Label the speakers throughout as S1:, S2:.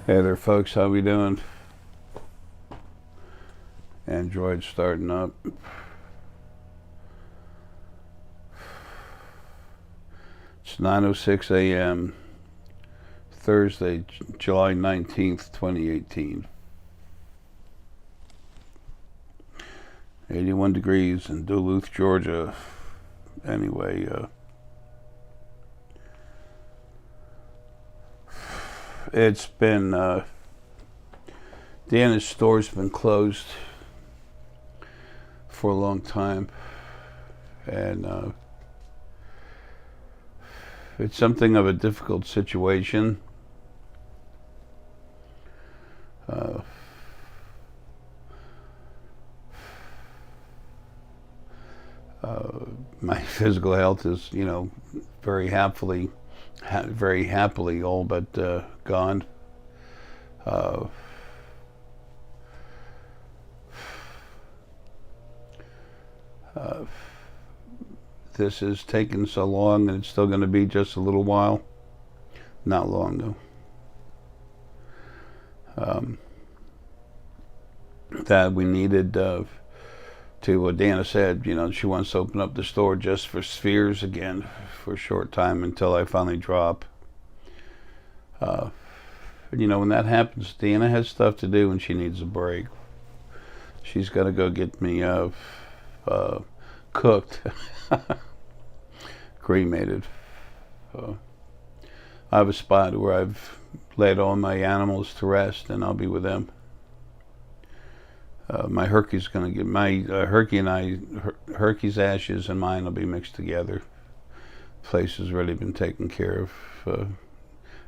S1: Hey there folks, how we doing? Android starting up. It's 9:06 a.m. Thursday, July 19th, 2018. 81 degrees in Duluth, Georgia. Anyway, it's been, Deanna's store's been closed for a long time, and it's something of a difficult situation. My physical health is, very happily all but gone. This has taken so long, and it's still going to be just a little while. Not long, though. That we needed to, what Dana said, she wants to open up the store just for spheres again for a short time until I finally drop. When that happens, Dana has stuff to do and she needs a break. She's got to go get me cooked, cremated. I have a spot where I've laid all my animals to rest, and I'll be with them. My Herky's going to get Herky's ashes and mine will be mixed together. Place has already been taken care of,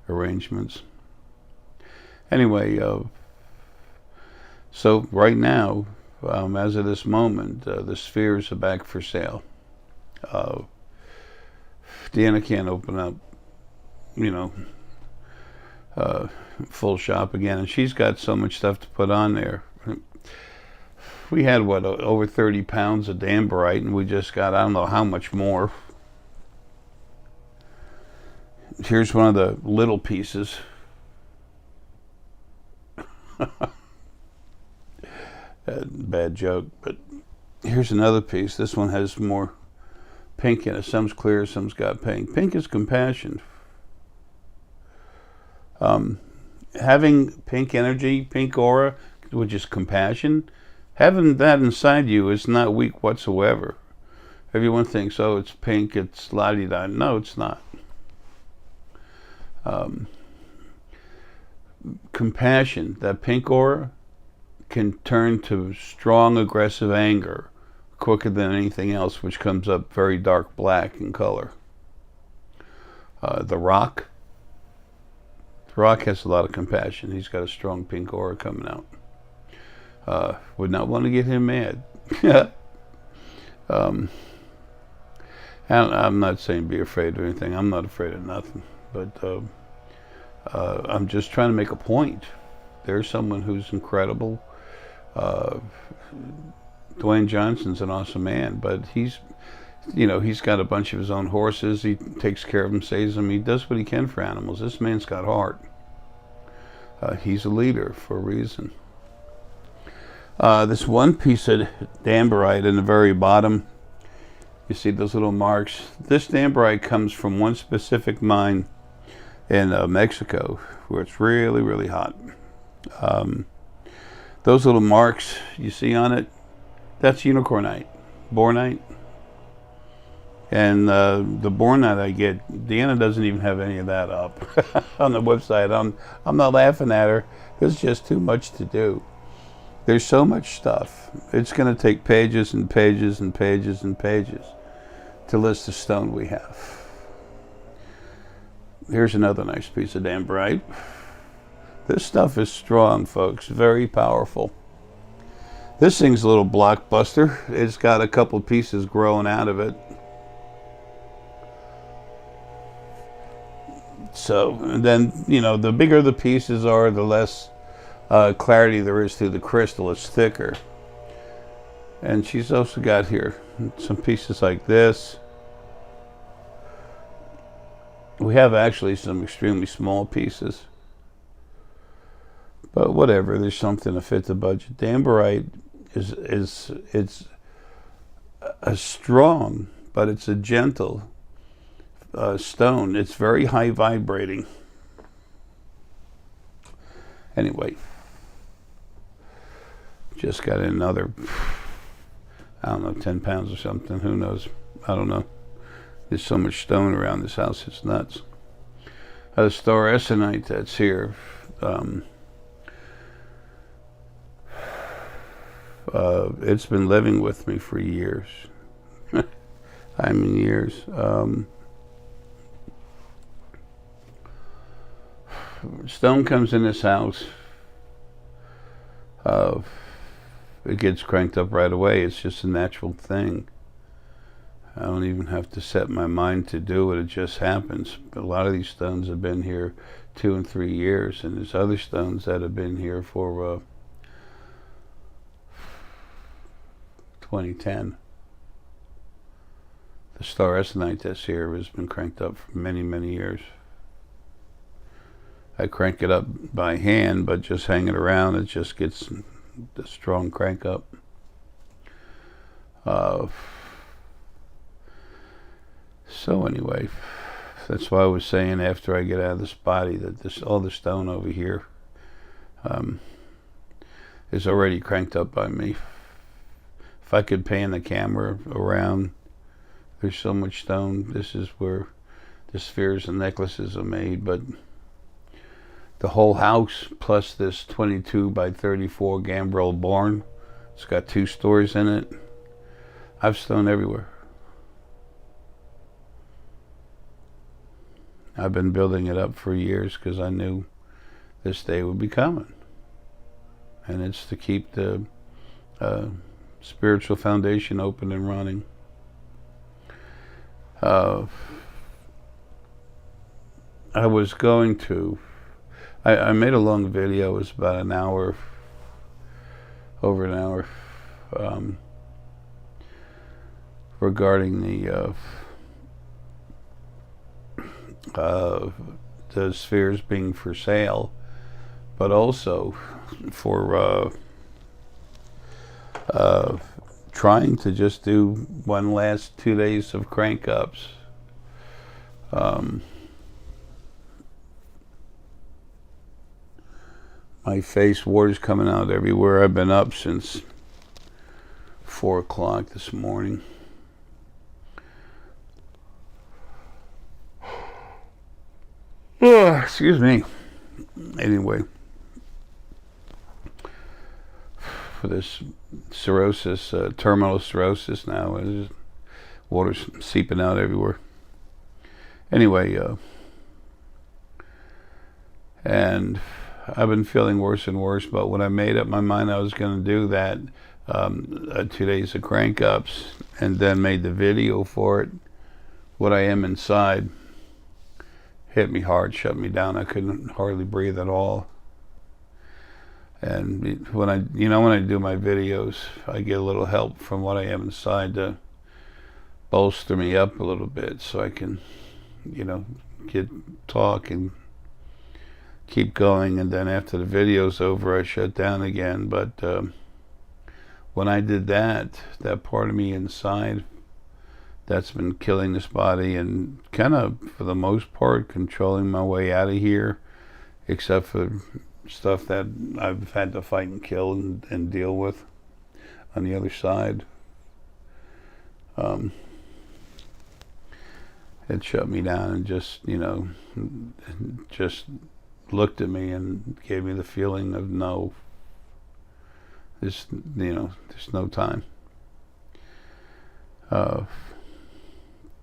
S1: arrangements. Anyway, so right now, as of this moment, the spheres are back for sale. Deanna can't open up, full shop again, and she's got so much stuff to put on there. We had, over 30 pounds of damberite, and we just got, I don't know how much more. Here's one of the little pieces. Bad joke, but here's another piece. This one has more pink in it. Some's clear, some's got pink. Pink is compassion. Having pink energy, pink aura, which is compassion, having that inside you is not weak whatsoever. Everyone thinks, oh, it's pink, it's la-di-da. No, it's not. Compassion, that pink aura, can turn to strong, aggressive anger quicker than anything else, which comes up very dark black in color. The Rock has a lot of compassion. He's got a strong pink aura coming out. Would not want to get him mad. And I'm not saying be afraid of anything. I'm not afraid of nothing. But I'm just trying to make a point. There's someone who's incredible. Dwayne Johnson's an awesome man, but he's got a bunch of his own horses. He takes care of them, saves them. He does what he can for animals. This man's got heart. He's a leader for a reason. This one piece of damberite in the very bottom, you see those little marks? This damberite comes from one specific mine in Mexico, where it's really, really hot. Those little marks you see on it, that's unicornite, bornite. And the bornite I get, Deanna doesn't even have any of that up on the website. I'm not laughing at her. There's just too much to do. There's so much stuff. It's going to take pages and pages and pages and pages to list the stone we have. Here's another nice piece of damberite. This stuff is strong, folks. Very powerful. This thing's a little blockbuster. It's got a couple pieces growing out of it. So, and then, the bigger the pieces are, the less clarity there is to the crystal. It's thicker. And she's also got here some pieces like this. We have actually some extremely small pieces. But whatever, there's something to fit the budget. The amberite it's a strong, but it's a gentle stone. It's very high vibrating. Anyway, just got another, I don't know, 10 pounds or something. Who knows? I don't know. There's so much stone around this house, it's nuts. The star Essenite that's here, it's been living with me for years. I mean years. Stone comes in this house, it gets cranked up right away. It's just a natural thing. I don't even have to set my mind to do it. It just happens. But a lot of these stones have been here 2 and 3 years, and there's other stones that have been here for 2010. The star Essenite that's here has been cranked up for many, many years. I crank it up by hand, but just hang it around, it just gets the strong crank up. So anyway, that's why I was saying after I get out of this body that all the stone over here is already cranked up by me. If I could pan the camera around, there's so much stone. This is where the spheres and necklaces are made, but the whole house plus this 22 by 34 gambrel barn, it's got 2 stories in it. I've stone everywhere. I've been building it up for years because I knew this day would be coming. And it's to keep the spiritual foundation open and running. I was going to, I made a long video. It was about an hour, over an hour, regarding the spheres being for sale, but also for trying to just do one last 2 days of crank ups. My face, water's coming out everywhere. I've been up since 4 o'clock this morning. Excuse me. Anyway, for this cirrhosis, terminal cirrhosis now, water's seeping out everywhere. Anyway, and I've been feeling worse and worse, but when I made up my mind I was going to do that 2 days of crank ups and then made the video for it, what I am inside hit me hard, shut me down. I couldn't hardly breathe at all. And when I do my videos, I get a little help from what I am inside to bolster me up a little bit so I can, talk and keep going. And then after the video's over, I shut down again. But when I did that part of me inside that's been killing this body and kind of, for the most part, controlling my way out of here, except for stuff that I've had to fight and kill and deal with on the other side. It shut me down and just looked at me and gave me the feeling of no, there's no time.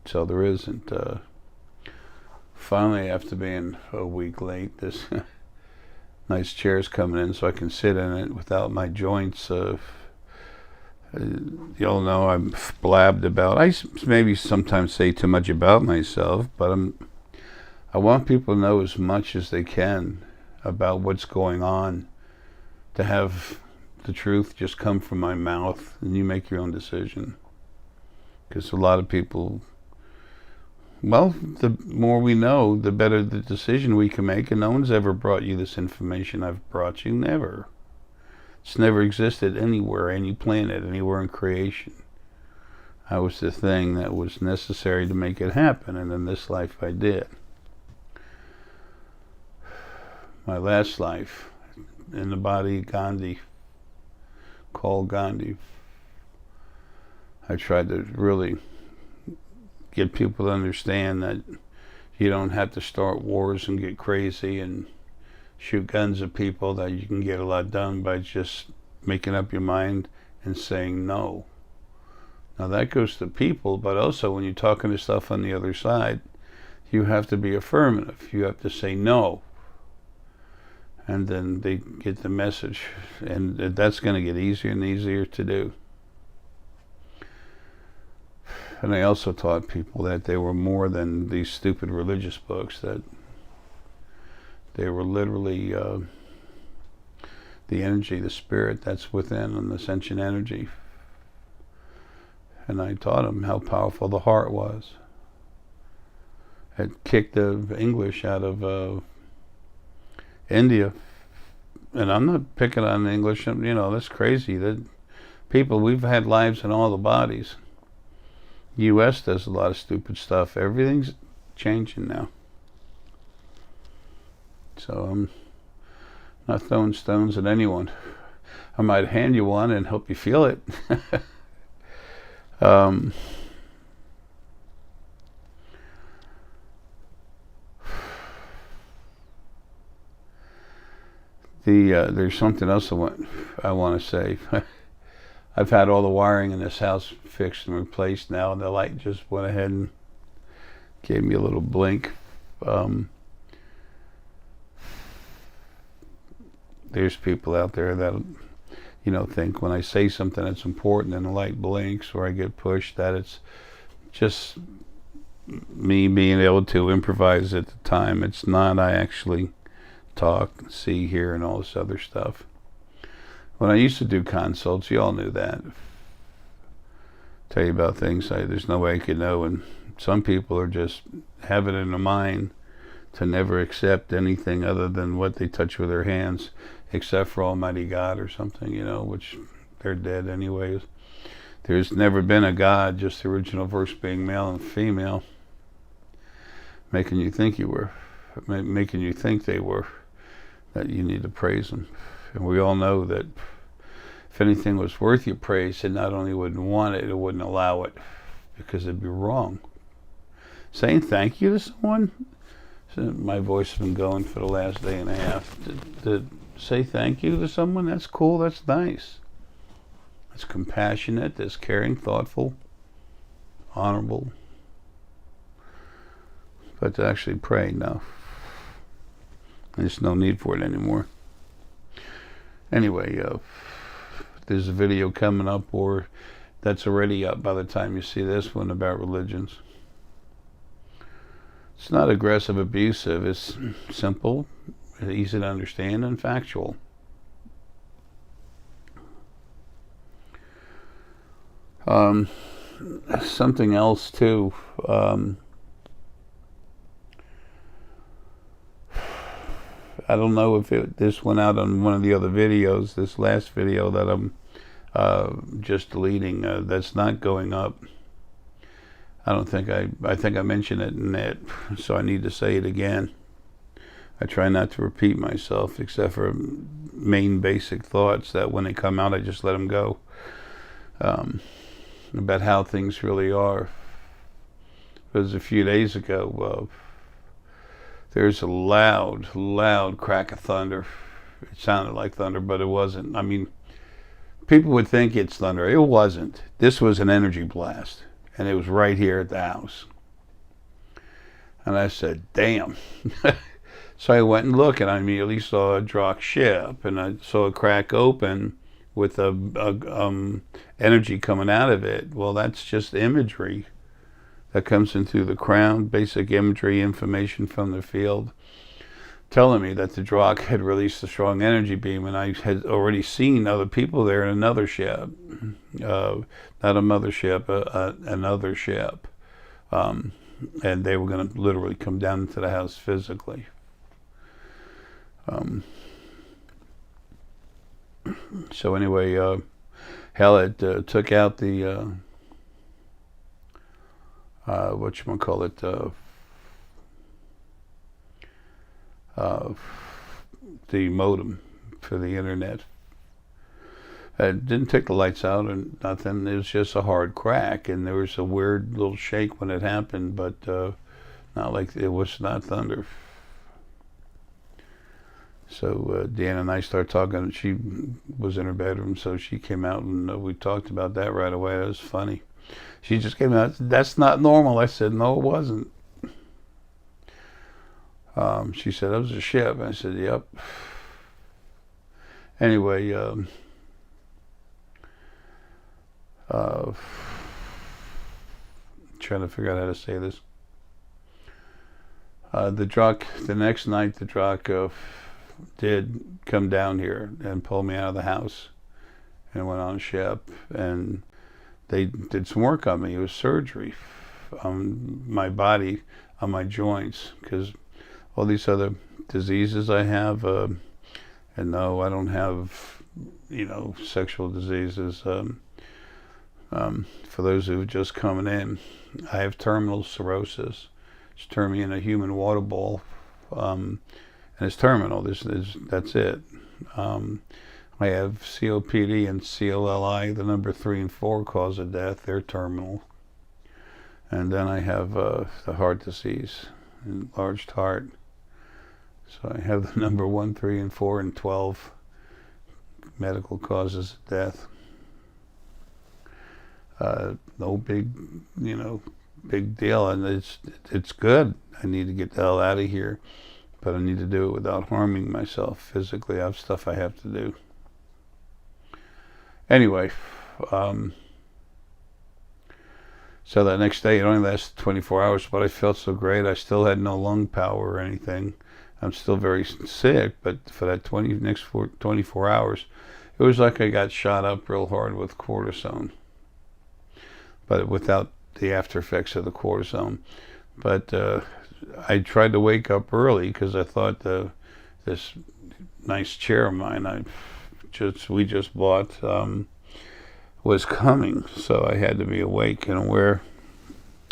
S1: So there isn't. Finally, after being a week late, this nice chair's coming in so I can sit in it without my joints. You'll know I've blabbed about. I maybe sometimes say too much about myself, but I want people to know as much as they can about what's going on, to have the truth just come from my mouth and you make your own decision. Because a lot of people Well, the more we know, the better the decision we can make, and no one's ever brought you this information I've brought you. Never. It's never existed anywhere, any planet, anywhere in creation. I was the thing that was necessary to make it happen, and in this life I did. My last life, in the body of Gandhi, called Gandhi, I tried to really get people to understand that you don't have to start wars and get crazy and shoot guns at people, that you can get a lot done by just making up your mind and saying no. Now that goes to people, but also when you're talking to stuff on the other side, you have to be affirmative. You have to say no. And then they get the message. And that's going to get easier and easier to do. And I also taught people that they were more than these stupid religious books, that they were literally the energy, the spirit that's within, and the sentient energy. And I taught them how powerful the heart was. It kicked the English out of India. And I'm not picking on English, that's crazy. That people, we've had lives in all the bodies. U.S. does a lot of stupid stuff. Everything's changing now. So I'm not throwing stones at anyone. I might hand you one and help you feel it. There's something else I want to say. I've had all the wiring in this house fixed and replaced now, and the light just went ahead and gave me a little blink. There's people out there that think when I say something that's important and the light blinks or I get pushed, that it's just me being able to improvise at the time. It's not I actually talk, see, hear, and all this other stuff. When I used to do consults, you all knew that. Tell you about things there's no way I could know, and some people are just have it in their mind to never accept anything other than what they touch with their hands, except for Almighty God or something, which they're dead anyways. There's never been a God, just the original verse being male and female, making you think they were, that you need to praise them. And we all know that if anything was worth your praise, it not only wouldn't want it, it wouldn't allow it, because it'd be wrong. Saying thank you to someone, my voice has been going for the last day and a half. To say thank you to someone, that's cool, that's nice. That's compassionate, that's caring, thoughtful, honorable. But to actually pray, no. There's no need for it anymore. Anyway, there's a video coming up, or that's already up by the time you see this one, about religions. It's not aggressive, abusive. It's simple, easy to understand, and factual. Something else too. I don't know if this went out on one of the other videos, this last video that I'm just deleting, that's not going up. I think I mentioned it in it, so I need to say it again. I try not to repeat myself, except for main basic thoughts that when they come out, I just let them go. About how things really are. Because a few days ago, there's a loud crack of thunder. It sounded like thunder, but it wasn't. I mean, people would think it's thunder. It wasn't. This was an energy blast, and it was right here at the house. And I said, damn. So I went and looked, and I immediately saw a Drachk ship, and I saw a crack open with a energy coming out of it. Well, that's just imagery that comes in through the crown, basic imagery, information from the field, telling me that the Drachk had released a strong energy beam, and I had already seen other people there in another ship, not a mothership, another ship, and they were going to literally come down into the house physically. So anyway, hell, it took out the the modem for the internet. It didn't take the lights out or nothing. It was just a hard crack, and there was a weird little shake when it happened, but not like it was not thunder. So Dan and I started talking. She was in her bedroom, so she came out, and we talked about that right away. It was funny. She just came out, "That's not normal." I said, "No, it wasn't." She said, "That was a ship." I said, "Yep." Anyway, trying to figure out how to say this. The Drachk, the next night, the Drachk did come down here and pull me out of the house and went on a ship, and they did some work on me. It was surgery on my body, on my joints, because all these other diseases I have, and no, I don't have, sexual diseases. For those who are just coming in, I have terminal cirrhosis. It's turned me in a human water ball, and it's terminal. That's it. I have COPD and COLI, the number 3 and 4 cause of death. They're terminal. And then I have the heart disease, enlarged heart. So I have the number 1, 3, and 4, and 12 medical causes of death. No big, big deal, and it's good. I need to get the hell out of here, but I need to do it without harming myself physically. I have stuff I have to do. Anyway, so that next day, it only lasted 24 hours, but I felt so great. I still had no lung power or anything. I'm still very sick, but for that 24 hours, it was like I got shot up real hard with cortisone, but without the after effects of the cortisone. But I tried to wake up early because I thought this nice chair of mine we just bought was coming, so I had to be awake and aware.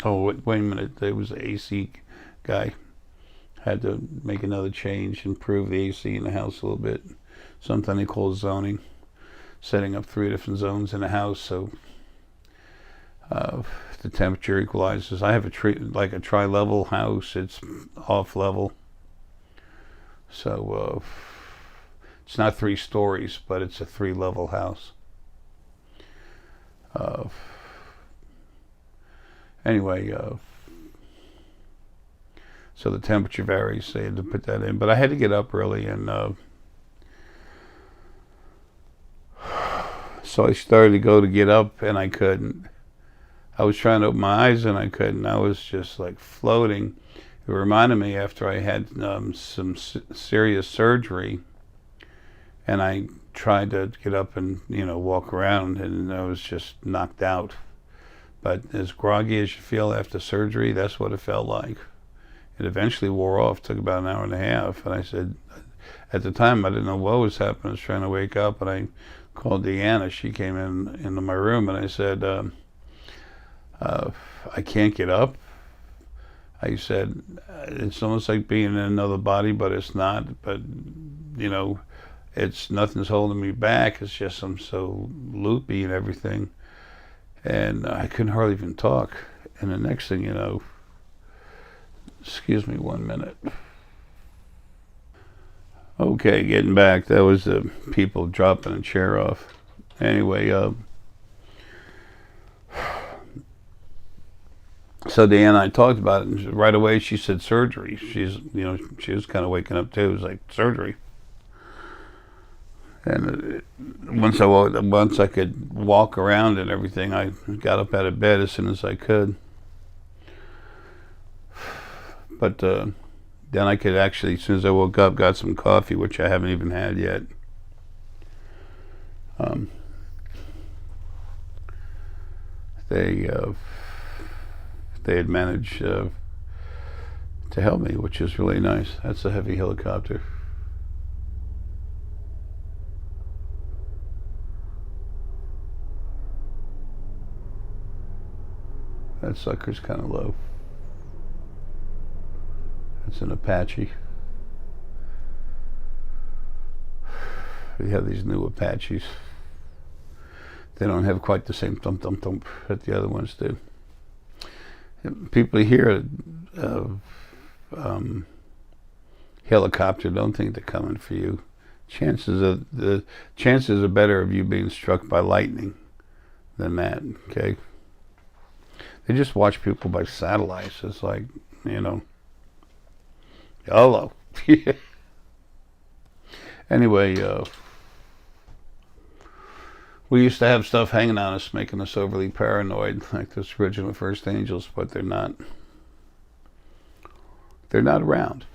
S1: Oh, wait a minute, there was the AC guy. Had to make another change, improve the AC in the house a little bit. Something they call zoning, setting up 3 different zones in a house so the temperature equalizes. I have a tri-level house. It's off level, so it's not 3 stories, but it's a 3-level house. Anyway, so the temperature varies, so I had to put that in. But I had to get up early, and so I started to get up, and I couldn't. I was trying to open my eyes, and I couldn't. I was just like floating. It reminded me after I had some serious surgery, and I tried to get up and walk around, and I was just knocked out. But as groggy as you feel after surgery, that's what it felt like. It eventually wore off. Took about an hour and a half, and I said, at the time I didn't know what was happening. I was trying to wake up, and I called Deanna. She came into my room, and I said, I can't get up. I said, it's almost like being in another body, but it's not. But it's nothing's holding me back. It's just I'm so loopy and everything, and I couldn't hardly even talk. And the next thing you know, excuse me 1 minute. Okay, getting back. That was the people dropping a chair off. Anyway, so Deanna and I talked about it, and right away she said surgery. She was kind of waking up too. It was like surgery. And once I could walk around and everything, I got up out of bed as soon as I could. But then I could actually, as soon as I woke up, got some coffee, which I haven't even had yet. they had managed to help me, which is really nice. That's a heavy helicopter. That sucker's kind of low. It's an Apache. We have these new Apaches. They don't have quite the same thump thump thump that the other ones do. People hear helicopter, don't think they're coming for you. Chances are better of you being struck by lightning than that. Okay. They just watch people by satellites. It's like, you know, hello. Anyway, we used to have stuff hanging on us, making us overly paranoid, like those original First Angels, but they're not. They're not around.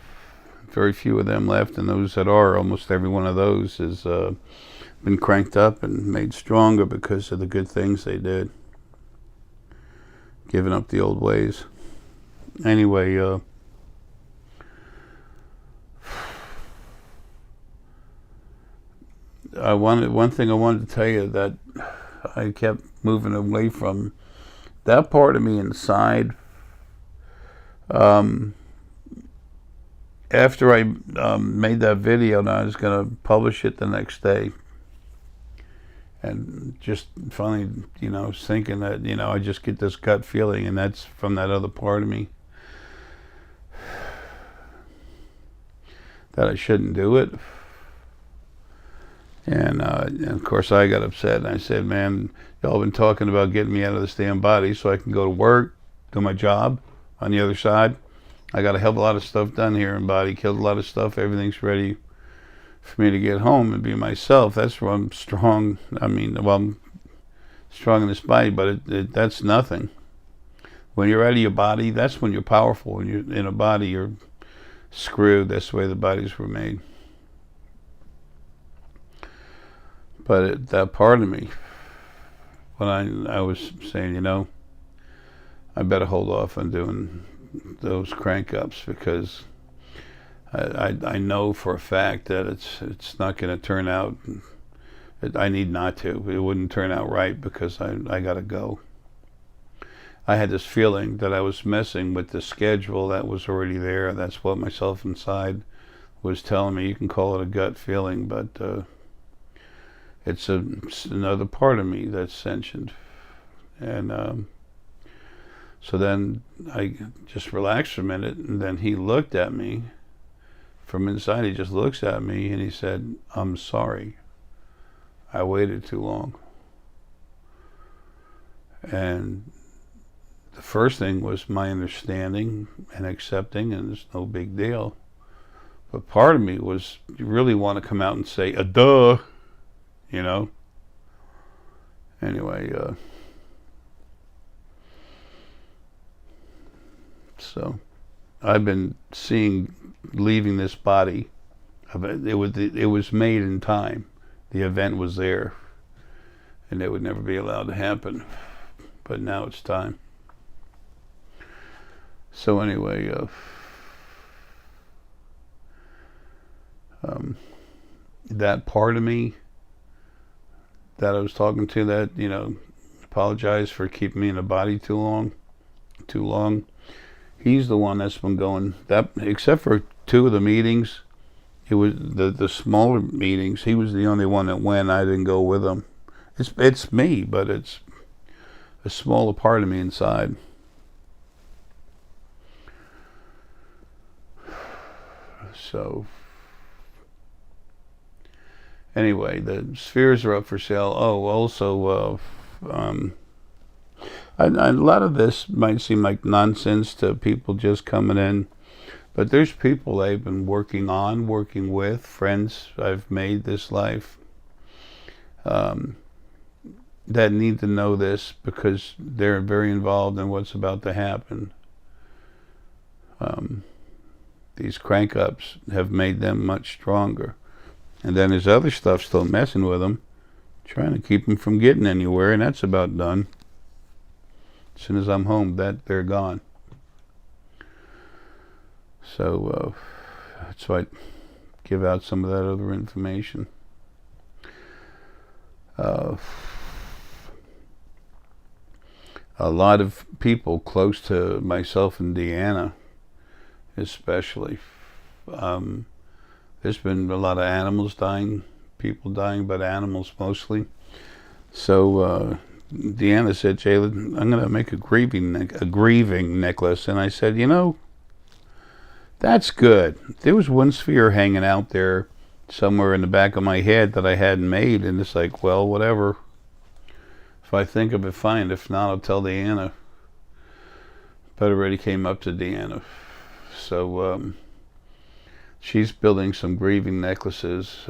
S1: Very few of them left, and those that are, almost every one of those has been cranked up and made stronger because of the good things they did. Giving up the old ways. Anyway, one thing I wanted to tell you that I kept moving away from, that part of me inside. After I made that video, and I was going to publish it the next day, and just finally, you know, thinking that, you know, I just get this gut feeling, and that's from that other part of me, that I shouldn't do it. And of course I got upset, and I said, man, y'all been talking about getting me out of this damn body so I can go to work, do my job on the other side. I got a hell of a lot of stuff done here in body, killed a lot of stuff, everything's ready for me to get home and be myself. That's where I'm strong. I mean, well, I'm strong in this body, but that's nothing. When you're out of your body, that's when you're powerful. When you're in a body, you're screwed. That's the way the bodies were made. But that part of me, when I was saying, you know, I better hold off on doing those crank ups, because I know for a fact that it's not going to turn out. I need not to. It wouldn't turn out right, because I got to go. I had this feeling that I was messing with the schedule that was already there. That's what myself inside was telling me. You can call it a gut feeling, but it's another part of me that's sentient. And so then I just relaxed for a minute, and then he looked at me from inside. He just looks at me and he said, I'm sorry. I waited too long. And the first thing was my understanding and accepting, and it's no big deal. But part of me was, you really want to come out and say, duh, you know? Anyway, so I've been seeing leaving this body. It was made in time. The event was there, and it would never be allowed to happen. But now it's time. So anyway, that part of me that I was talking to, that, you know, apologized for keeping me in a body too long. He's the one that's been going, that, except for two of the meetings, it was the smaller meetings, he was the only one that went. I didn't go with him. It's me, but it's a smaller part of me inside. So anyway, the spheres are up for sale. Oh, also, a lot of this might seem like nonsense to people just coming in, but there's people I've been working with, friends I've made this life, that need to know this, because they're very involved in what's about to happen. These crank-ups have made them much stronger. And then there's other stuff still messing with them, trying to keep them from getting anywhere, and that's about done. As soon as I'm home, they're gone. So that's why I give out some of that other information. A lot of people close to myself and Deanna, especially. There's been a lot of animals dying, people dying, but animals mostly. So Deanna said, Jalen, I'm going to make a grieving necklace. And I said, you know, that's good. There was one sphere hanging out there somewhere in the back of my head that I hadn't made, and it's like, well, whatever. If I think of it, fine. If not, I'll tell Deanna. But it already came up to Deanna. So she's building some grieving necklaces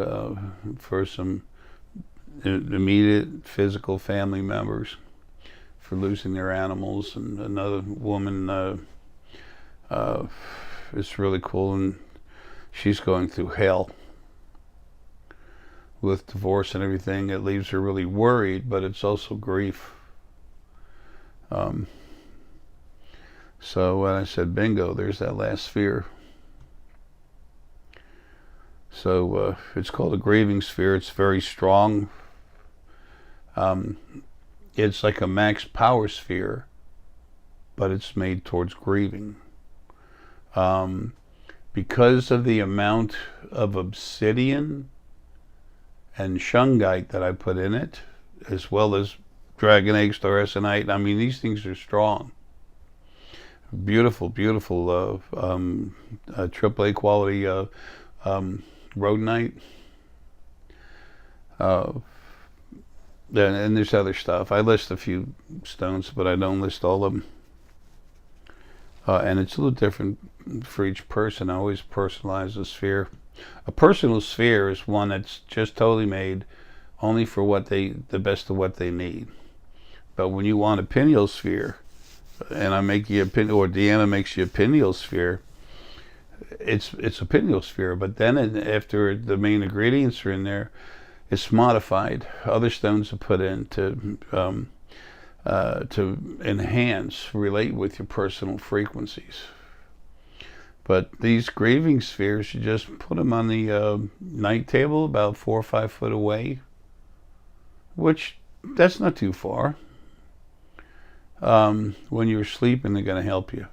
S1: for some immediate physical family members for losing their animals. And another woman is really cool, and she's going through hell with divorce and everything. It leaves her really worried, but it's also grief. So when I said bingo, there's that last sphere. So it's called a Grieving Sphere. It's very strong. It's like a max power sphere, but it's made towards grieving. Because of the amount of obsidian and shungite that I put in it, as well as dragon egg, staressonite. I mean, these things are strong. Beautiful, beautiful AAA quality rhodonite. And there's other stuff. I list a few stones, but I don't list all of them. And it's a little different for each person. I always personalize the sphere. A personal sphere is one that's just totally made only for the best of what they need. But when you want a pineal sphere, and I make you a pineal, or Deanna makes you a pineal sphere, it's a pineal sphere. But then after the main ingredients are in there, it's modified. Other stones are put in to enhance, relate with your personal frequencies. But these grieving spheres, you just put them on the night table about 4 or 5 foot away, which that's not too far. When you're sleeping, they're going to help you.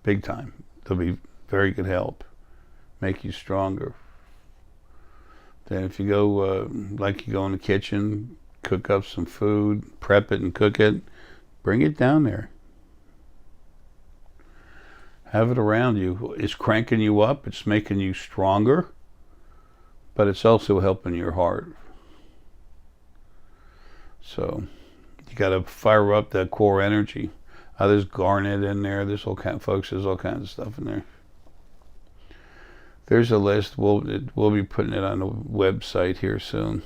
S1: Big time. They'll be very good help. Make you stronger. Then if you go, like you go in the kitchen, cook up some food, prep it and cook it, bring it down there. Have it around you. It's cranking you up. It's making you stronger. But it's also helping your heart. So you got to fire up that core energy. There's garnet in there. There's all kinds, folks. There's all kinds of stuff in there. There's a list. We'll be putting it on the website here soon.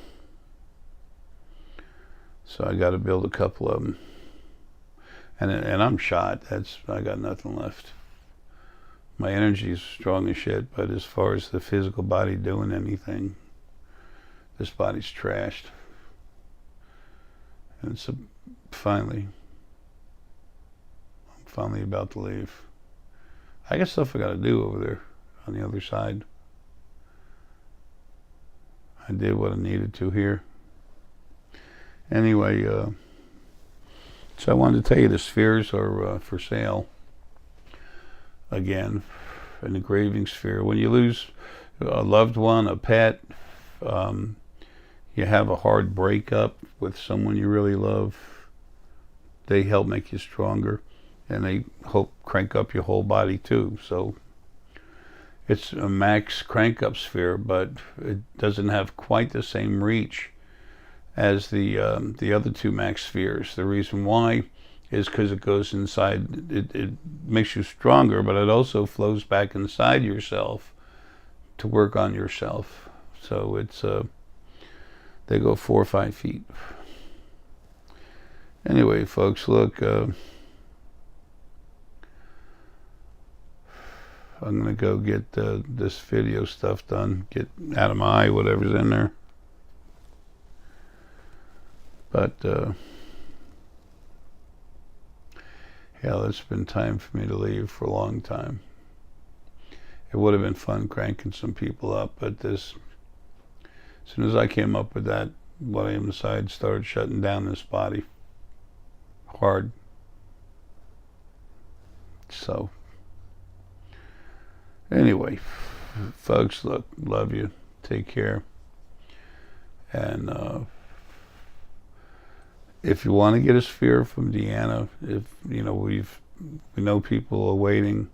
S1: So I got to build a couple of them. And I'm shot. I got nothing left. My energy is strong as shit, but as far as the physical body doing anything, this body's trashed. And I'm finally about to leave. I got stuff I got to do over there on the other side. I did what I needed to here. Anyway, so I wanted to tell you the spheres are for sale. Again, in the Grieving Sphere. When you lose a loved one, a pet, you have a hard breakup with someone you really love, they help make you stronger, and they help crank up your whole body too. So it's a max crank up sphere, but it doesn't have quite the same reach as the other two max spheres. The reason why is because it goes inside, it makes you stronger, but it also flows back inside yourself to work on yourself. So it's they go 4 or 5 feet. Anyway, folks, look, I'm gonna go get this video stuff done, get out of my eye whatever's in there. But Hell, it's been time for me to leave for a long time. It would have been fun cranking some people up, but this, as soon as I came up with that, what I am inside started shutting down this body hard. So, anyway, folks, look, love you. Take care. And if you want to get a sphere from Deanna, if you know we know people are waiting,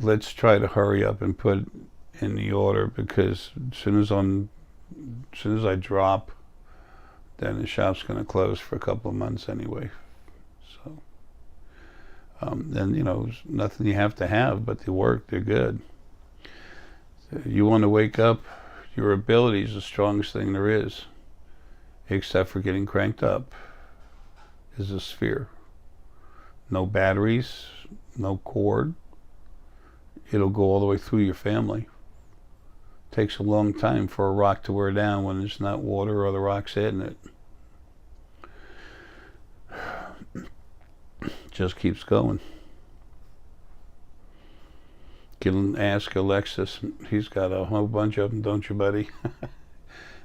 S1: let's try to hurry up and put in the order, because as soon as I drop, then the shop's going to close for a couple of months anyway. So, then there's nothing you have to have, but they work. They're good. You want to wake up. Your ability is the strongest thing there is, except for getting cranked up, is a sphere. No batteries, no cord. It'll go all the way through your family. Takes a long time for a rock to wear down when there's not water or the rocks hitting it. Just keeps going. Ask Alexis. He's got a whole bunch of them, don't you, buddy?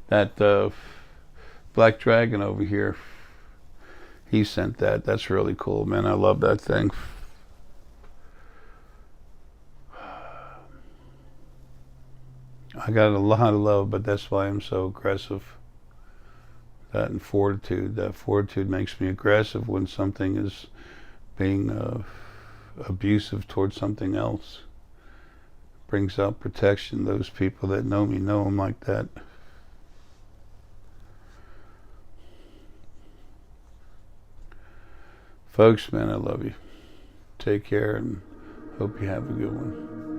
S1: That black dragon over here, he sent that. That's really cool, man. I love that thing. I got a lot of love, but that's why I'm so aggressive. That and fortitude. That fortitude makes me aggressive when something is being abusive towards something else. Brings out protection. Those people that know me know I'm like that. Folks, man, I love you. Take care and hope you have a good one.